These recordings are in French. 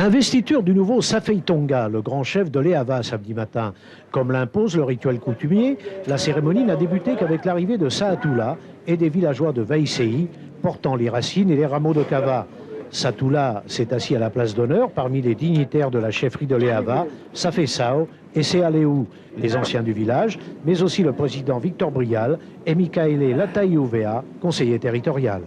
Investiture du nouveau Safei Tonga, le grand chef de l'Eava, samedi matin. Comme l'impose le rituel coutumier, la cérémonie n'a débuté qu'avec l'arrivée de Saatoula et des villageois de Veisei, portant les racines et les rameaux de kava. Saatoula s'est assis à la place d'honneur parmi les dignitaires de la chefferie de l'Eava, Safesao et Sealeu, les anciens du village, mais aussi le président Victor Brial et Mikaele Lataiuvea, conseiller territorial.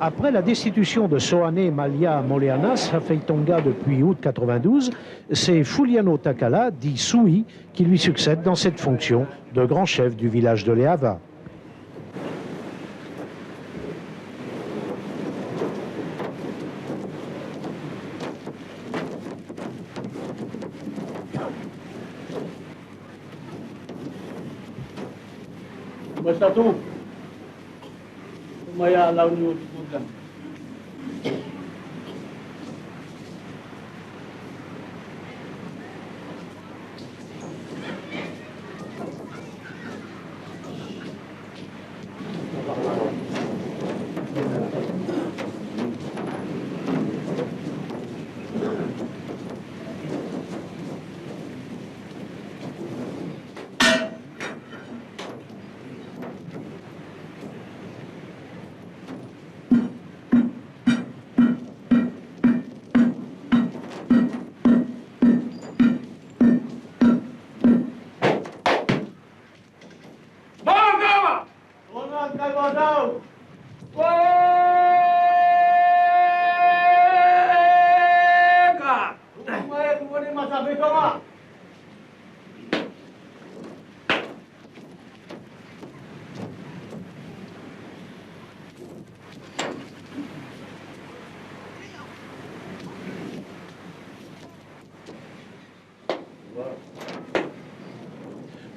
Après la destitution de Soane Malia Moleana, Safei Tonga depuis août 92, c'est Fuliano Takala, dit Sui, qui lui succède dans cette fonction de grand chef du village de l'Eava. Bersatu, Maya launu sudah.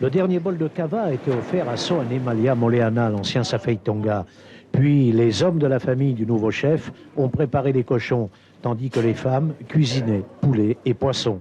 Le dernier bol de kava a été offert à Soane Malia Moleana, l'ancien Safei Tonga. Puis les hommes de la famille du nouveau chef ont préparé les cochons, tandis que les femmes cuisinaient poulet et poisson.